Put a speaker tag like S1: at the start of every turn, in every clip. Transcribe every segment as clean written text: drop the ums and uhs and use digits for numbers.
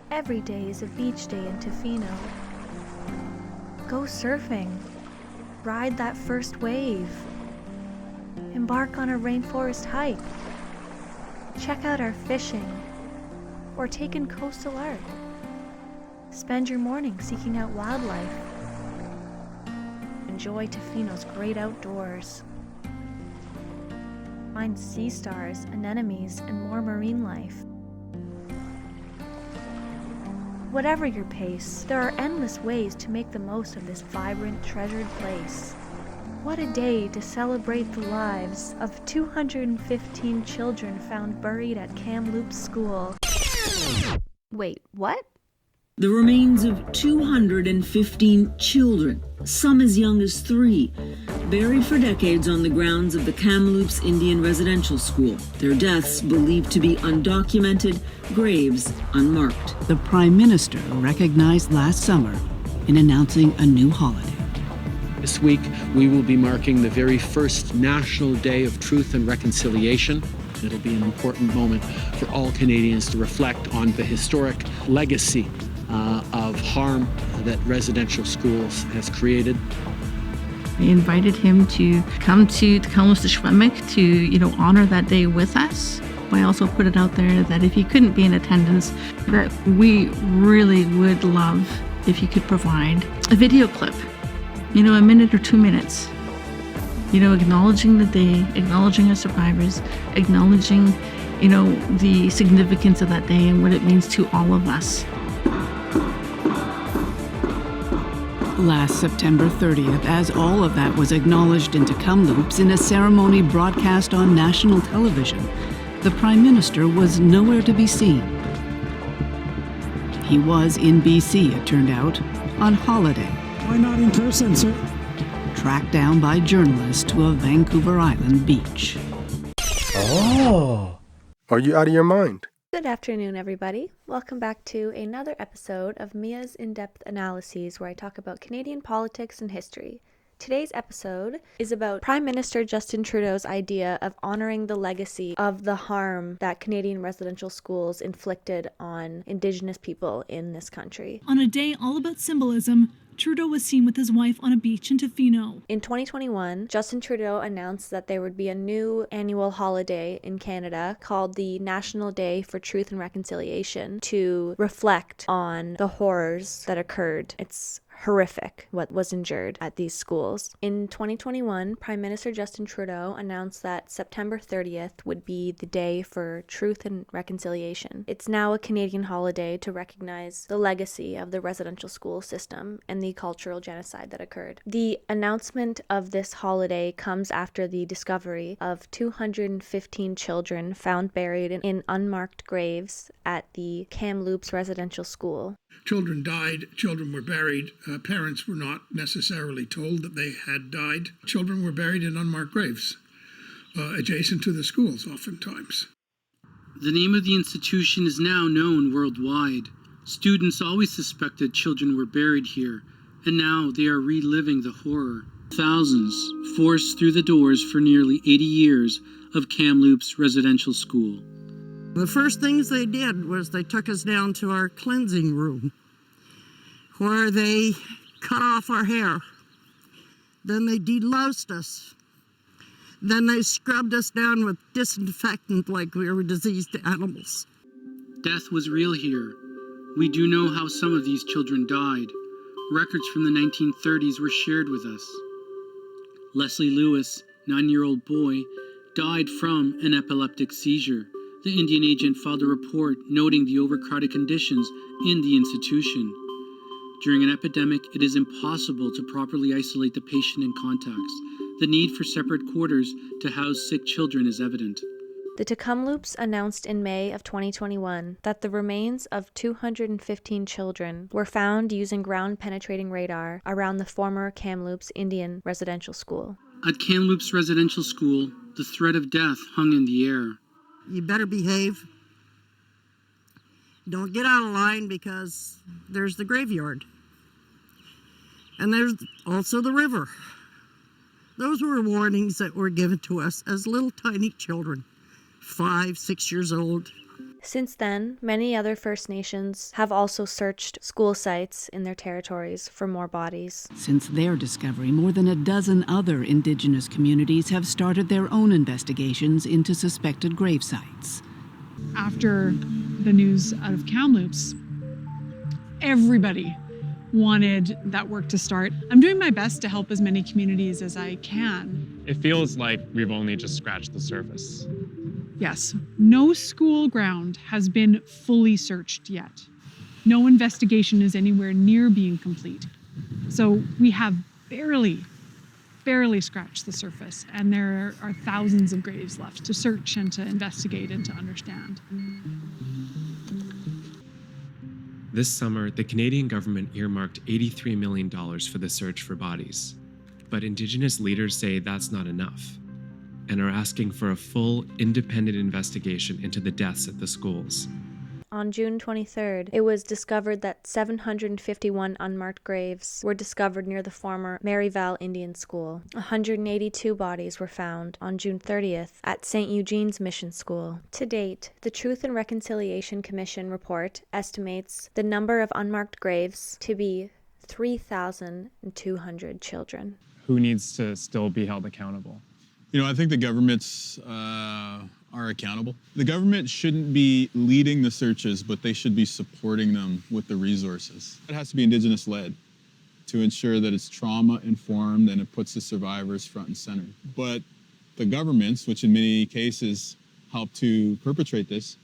S1: Every day is a beach day in Tofino. Go surfing. Ride that first wave. Embark on a rainforest hike. Check out our fishing. Or take in coastal art. Spend your morning seeking out wildlife. Enjoy Tofino's great outdoors. Find sea stars, anemones, and more marine life. Whatever your pace, there are endless ways to make the most of this vibrant, treasured place. What a day to celebrate the lives of 215 children found buried at Kamloops School. Wait, what?
S2: The remains of 215 children, some as young as 3, buried for decades on the grounds of the Kamloops Indian Residential School. Their deaths believed to be undocumented, graves unmarked.
S3: The Prime Minister recognized last summer in announcing a new holiday.
S4: This week, we will be marking the very first National Day of Truth and Reconciliation. It'll be an important moment for all Canadians to reflect on the historic legacy of harm that residential schools has created.
S5: I invited him to come to Kamloops to honor that day with us. I also put it out there that if he couldn't be in attendance, that we really would love if he could provide a video clip, a minute or 2 minutes, acknowledging the day, acknowledging our survivors, acknowledging, the significance of that day and what it means to all of us.
S3: Last September 30th, as all of that was acknowledged into Kamloops in a ceremony broadcast on national television, the Prime Minister was nowhere to be seen. He was in BC, it turned out, on holiday.
S6: Why not in person, sir?
S3: Tracked down by journalists to a Vancouver Island beach.
S7: Oh, are you out of your mind?
S1: Good afternoon, everybody. Welcome back to another episode of M.I.A.'s In-Depth Analyses, where I talk about Canadian politics and history. Today's episode is about Prime Minister Justin Trudeau's idea of honoring the legacy of the harm that Canadian residential schools inflicted on Indigenous people in this country.
S8: On a day all about symbolism, Trudeau was seen with his wife on a beach in Tofino.
S1: In 2021, Justin Trudeau announced that there would be a new annual holiday in Canada called the National Day for Truth and Reconciliation to reflect on the horrors that occurred. It's horrific what was endured at these schools. In 2021, Prime Minister Justin Trudeau announced that September 30th would be the day for truth and reconciliation. It's now a Canadian holiday to recognize the legacy of the residential school system and the cultural genocide that occurred. The announcement of this holiday comes after the discovery of 215 children found buried in unmarked graves at the Kamloops Residential School.
S6: Children died, children were buried. Parents were not necessarily told that they had died. Children were buried in unmarked graves, adjacent to the schools oftentimes.
S9: The name of the institution is now known worldwide. Students always suspected children were buried here, and now they are reliving the horror. Thousands forced through the doors for nearly 80 years of Kamloops Residential School.
S10: The first things they did was they took us down to our cleansing room, where they cut off our hair. Then they deloused us. Then they scrubbed us down with disinfectant like we were diseased animals.
S9: Death was real here. We do know how some of these children died. Records from the 1930s were shared with us. Leslie Lewis, 9-year-old boy, died from an epileptic seizure. The Indian agent filed a report noting the overcrowded conditions in the institution. During an epidemic, it is impossible to properly isolate the patient and contacts. The need for separate quarters to house sick children is evident.
S1: The Kamloops announced in May of 2021 that the remains of 215 children were found using ground-penetrating radar around the former Kamloops Indian Residential School.
S9: At Kamloops Residential School, the threat of death hung in the air.
S10: You better behave. Don't get out of line because there's the graveyard. And there's also the river. Those were warnings that were given to us as little tiny children, 5, 6 years old.
S1: Since then, many other First Nations have also searched school sites in their territories for more bodies.
S3: Since their discovery, more than a dozen other Indigenous communities have started their own investigations into suspected grave sites.
S8: After the news out of Kamloops, everybody wanted that work to start. I'm doing my best to help as many communities as I can.
S11: It feels like we've only just scratched the surface.
S8: Yes, no school ground has been fully searched yet. No investigation is anywhere near being complete. So we have barely scratched the surface, and there are thousands of graves left to search and to investigate and to understand.
S11: This summer, the Canadian government earmarked $83 million for the search for bodies. But Indigenous leaders say that's not enough, and are asking for a full, independent investigation into the deaths at the schools.
S1: On June 23rd, it was discovered that 751 unmarked graves were discovered near the former M.I.A. Indian School. 182 bodies were found on June 30th at St. Eugene's Mission School. To date, the Truth and Reconciliation Commission report estimates the number of unmarked graves to be 3,200 children.
S11: Who needs to still be held accountable?
S12: I think the governments are accountable. The government shouldn't be leading the searches, but they should be supporting them with the resources. It has to be Indigenous-led to ensure that it's trauma-informed and it puts the survivors front and center. But the governments, which in many cases help to perpetrate this,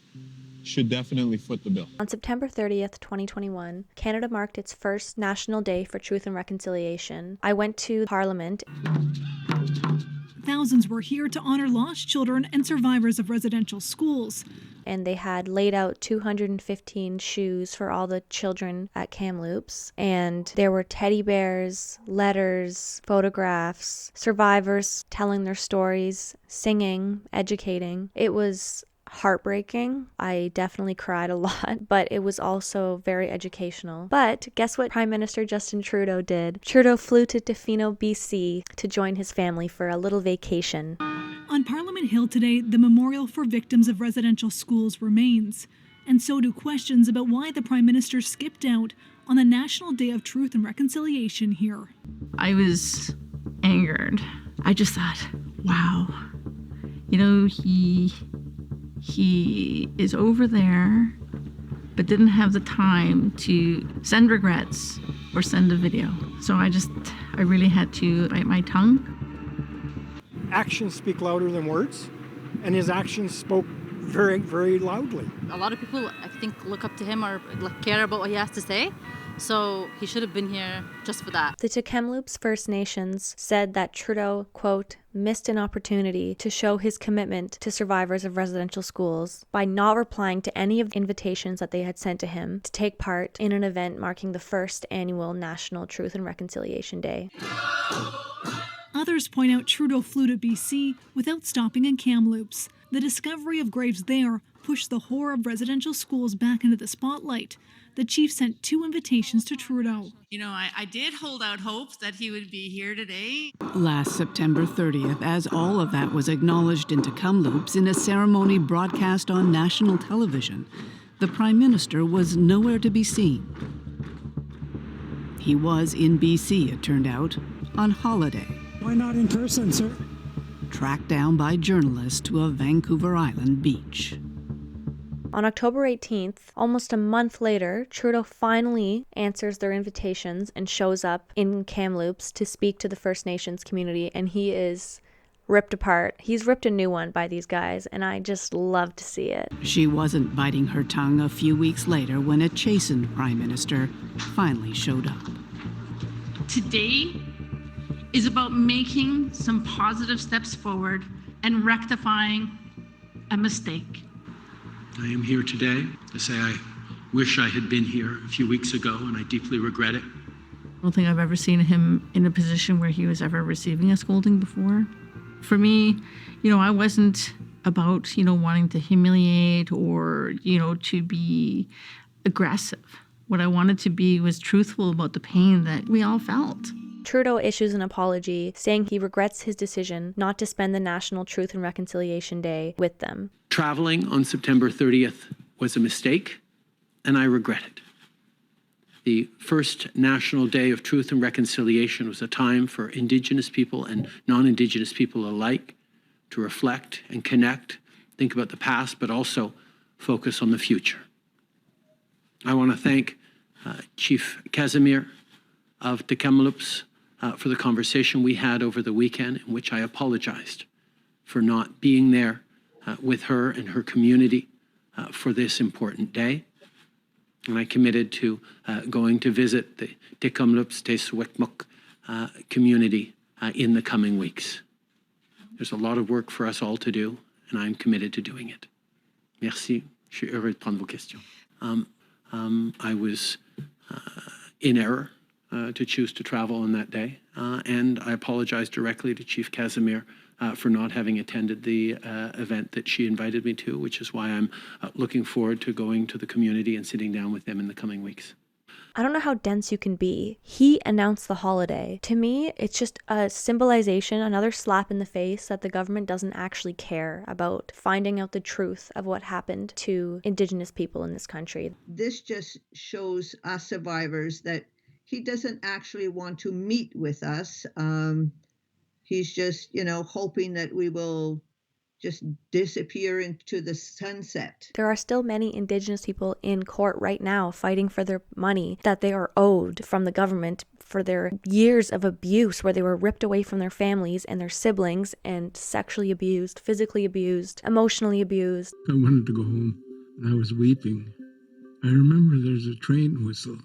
S12: should definitely foot the bill.
S1: On September 30th, 2021, Canada marked its first National Day for Truth and Reconciliation. I went to Parliament.
S8: Thousands were here to honor lost children and survivors of residential schools.
S1: And they had laid out 215 shoes for all the children at Kamloops. And there were teddy bears, letters, photographs, survivors telling their stories, singing, educating. It was heartbreaking. I definitely cried a lot, but it was also very educational. But guess what Prime Minister Justin Trudeau did? Trudeau flew to Tofino, BC to join his family for a little vacation.
S8: On Parliament Hill today, the memorial for victims of residential schools remains. And so do questions about why the Prime Minister skipped out on the National Day of Truth and Reconciliation here.
S5: I was angered. I just thought, wow, he is over there, but didn't have the time to send regrets or send a video. So I really had to bite my tongue.
S13: Actions speak louder than words, and his actions spoke very, very loudly.
S14: A lot of people, I think, look up to him or care about what he has to say. So he should have been here just for that.
S1: The Kamloops First Nations said that Trudeau, quote, missed an opportunity to show his commitment to survivors of residential schools by not replying to any of the invitations that they had sent to him to take part in an event marking the first annual National Truth and Reconciliation Day.
S8: Others point out Trudeau flew to BC without stopping in Kamloops. The discovery of graves there pushed the horror of residential schools back into the spotlight. The chief sent 2 invitations to Trudeau.
S15: I did hold out hope that he would be here today.
S3: Last September 30th, as all of that was acknowledged into Kamloops in a ceremony broadcast on national television, the Prime Minister was nowhere to be seen. He was in BC, it turned out, on holiday.
S13: Why not in person, sir?
S3: Tracked down by journalists to a Vancouver Island beach.
S1: On October 18th, almost a month later, Trudeau finally answers their invitations and shows up in Kamloops to speak to the First Nations community, and he is ripped apart. He's ripped a new one by these guys, and I just love to see it.
S3: She wasn't biting her tongue a few weeks later when a chastened Prime Minister finally showed up.
S5: Today is about making some positive steps forward and rectifying a mistake.
S4: I am here today to say I wish I had been here a few weeks ago, and I deeply regret it.
S5: I don't think I've ever seen him in a position where he was ever receiving a scolding before. For me, I wasn't about, wanting to humiliate or, to be aggressive. What I wanted to be was truthful about the pain that we all felt.
S1: Trudeau issues an apology, saying he regrets his decision not to spend the National Truth and Reconciliation Day with them.
S4: Traveling on September 30th was a mistake, and I regret it. The first National Day of Truth and Reconciliation was a time for Indigenous people and non-Indigenous people alike to reflect and connect, think about the past, but also focus on the future. I want to thank Chief Casimir of the Kamloops for the conversation we had over the weekend, in which I apologized for not being there with her and her community for this important day. And I committed to going to visit the Kamloops Teswekmuk community in the coming weeks. There's a lot of work for us all to do, and I'm committed to doing it. Merci. Je suis heureux de prendre vos questions. I was in error to choose to travel on that day, and I apologize directly to Chief Casimir for not having attended the event that she invited me to, which is why I'm looking forward to going to the community and sitting down with them in the coming weeks.
S1: I don't know how dense you can be. He announced the holiday. To me, it's just a symbolization, another slap in the face that the government doesn't actually care about finding out the truth of what happened to Indigenous people in this country.
S16: This just shows us survivors that he doesn't actually want to meet with us. He's just, hoping that we will just disappear into the sunset.
S1: There are still many Indigenous people in court right now fighting for their money that they are owed from the government for their years of abuse, where they were ripped away from their families and their siblings and sexually abused, physically abused, emotionally abused.
S17: I wanted to go home and I was weeping. I remember there's a train whistle.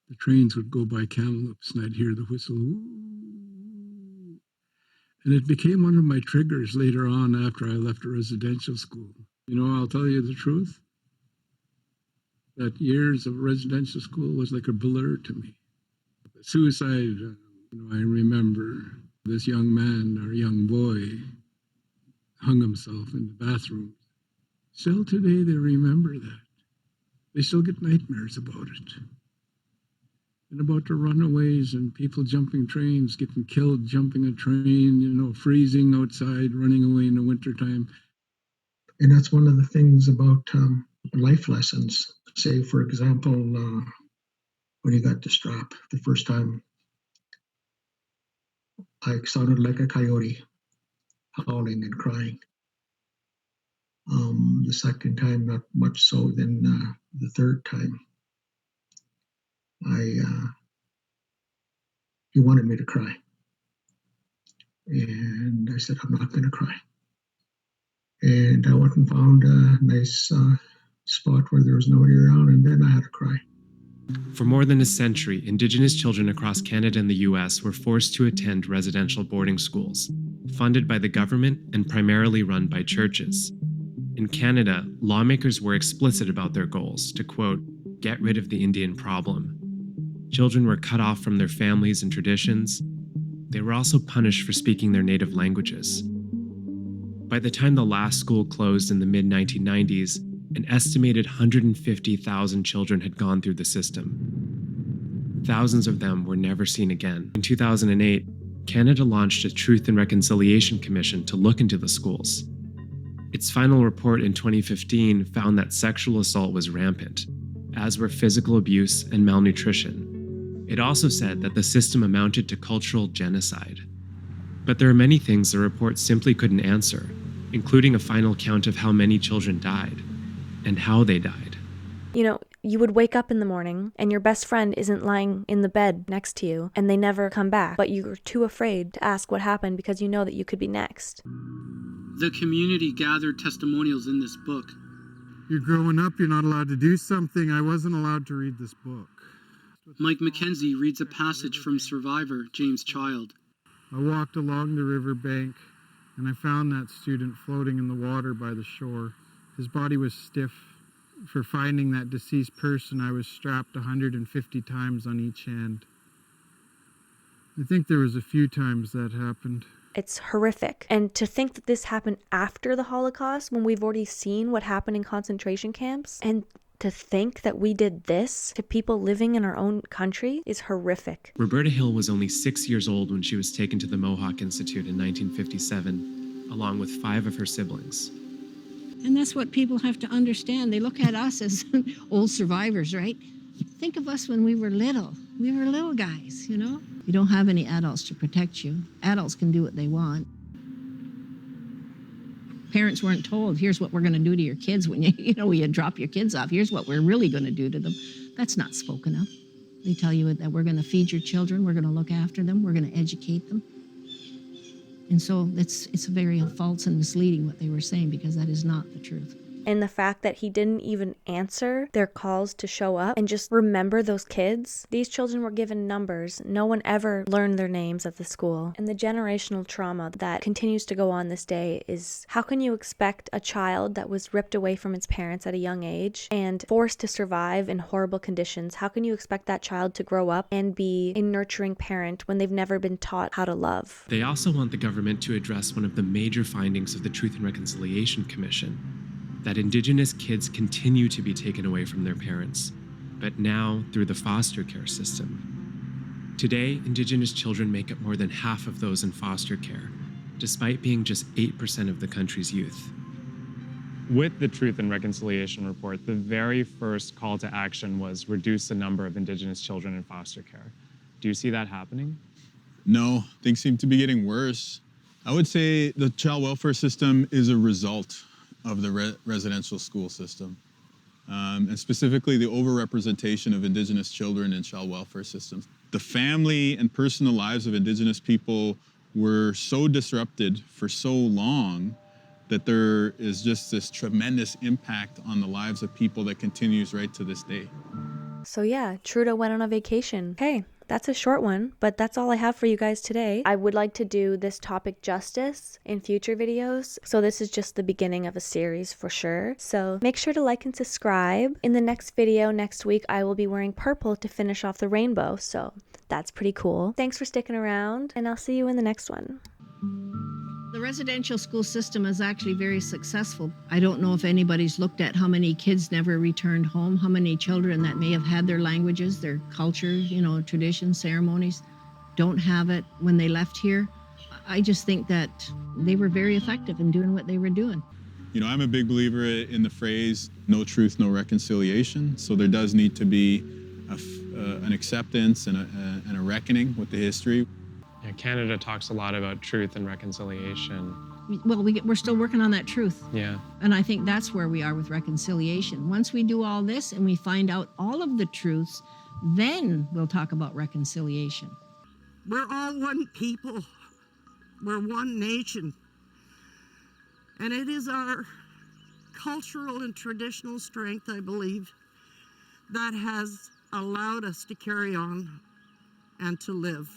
S17: The trains would go by Kamloops and I'd hear the whistle. And it became one of my triggers later on after I left a residential school. I'll tell you the truth. That years of residential school was like a blur to me. Suicide, I remember this young man or young boy hung himself in the bathroom. Still today they remember that. They still get nightmares about it. And about the runaways and people jumping trains, getting killed, jumping a train, freezing outside, running away in the wintertime.
S18: And that's one of the things about life lessons. Say, for example, when you got the strap, the first time, I sounded like a coyote, howling and crying. The second time, not much so. Then the third time, he wanted me to cry. And I said, I'm not going to cry. And I went and found a nice spot where there was nobody around, and then I had to cry.
S11: For more than a century, Indigenous children across Canada and the U.S. were forced to attend residential boarding schools, funded by the government and primarily run by churches. In Canada, lawmakers were explicit about their goals to, quote, get rid of the Indian problem. Children were cut off from their families and traditions. They were also punished for speaking their native languages. By the time the last school closed in the mid-1990s, an estimated 150,000 children had gone through the system. Thousands of them were never seen again. In 2008, Canada launched a Truth and Reconciliation Commission to look into the schools. Its final report in 2015 found that sexual assault was rampant, as were physical abuse and malnutrition. It also said that the system amounted to cultural genocide. But there are many things the report simply couldn't answer, including a final count of how many children died and how they died.
S1: You would wake up in the morning and your best friend isn't lying in the bed next to you and they never come back, but you're too afraid to ask what happened because you know that you could be next.
S9: The community gathered testimonials in this book.
S19: You're growing up, you're not allowed to do something. I wasn't allowed to read this book.
S9: Mike McKenzie reads a passage from survivor James Child.
S19: I walked along the riverbank and I found that student floating in the water by the shore. His body was stiff. For finding that deceased person, I was strapped 150 times on each hand. I think there was a few times that happened.
S1: It's horrific. And to think that this happened after the Holocaust, when we've already seen what happened in concentration camps, and to think that we did this to people living in our own country is horrific.
S11: Roberta Hill was only 6 years old when she was taken to the Mohawk Institute in 1957, along with 5 of her siblings.
S20: And that's what people have to understand. They look at us as old survivors, right? Think of us when we were little. We were little guys, you know? You don't have any adults to protect you. Adults can do what they want. Parents weren't told, here's what we're going to do to your kids when you drop your kids off. Here's what we're really going to do to them. That's not spoken of. They tell you that we're going to feed your children, we're going to look after them, we're going to educate them. And so it's very false and misleading what they were saying, because that is not the truth.
S1: And the fact that he didn't even answer their calls to show up and just remember those kids. These children were given numbers. No one ever learned their names at the school. And the generational trauma that continues to go on this day is, how can you expect a child that was ripped away from its parents at a young age and forced to survive in horrible conditions? How can you expect that child to grow up and be a nurturing parent when they've never been taught how to love?
S11: They also want the government to address one of the major findings of the Truth and Reconciliation Commission, that Indigenous kids continue to be taken away from their parents, but now through the foster care system. Today, Indigenous children make up more than half of those in foster care, despite being just 8% of the country's youth.
S21: With the Truth and Reconciliation Report, the very first call to action was reduce the number of Indigenous children in foster care. Do you see that happening?
S12: No, things seem to be getting worse. I would say the child welfare system is a result of the residential school system, and specifically the overrepresentation of Indigenous children in child welfare systems. The family and personal lives of Indigenous people were so disrupted for so long that there is just this tremendous impact on the lives of people that continues right to this day.
S1: So yeah, Trudeau went on a vacation. Hey, that's a short one, but that's all I have for you guys today. I would like to do this topic justice in future videos, so this is just the beginning of a series for sure. So make sure to like and subscribe. In the next video next week, I will be wearing purple to finish off the rainbow, so that's pretty cool. Thanks for sticking around, and I'll see you in the next one.
S20: The residential school system is actually very successful. I don't know if anybody's looked at how many kids never returned home, how many children that may have had their languages, their culture, traditions, ceremonies, don't have it when they left here. I just think that they were very effective in doing what they were doing.
S12: I'm a big believer in the phrase, no truth, no reconciliation. So there does need to be an acceptance and a reckoning with the history.
S21: Yeah, Canada talks a lot about truth and reconciliation.
S20: Well, we're still working on that truth.
S21: Yeah.
S20: And I think that's where we are with reconciliation. Once we do all this and we find out all of the truths, then we'll talk about reconciliation.
S10: We're all one people. We're one nation. And it is our cultural and traditional strength, I believe, that has allowed us to carry on and to live.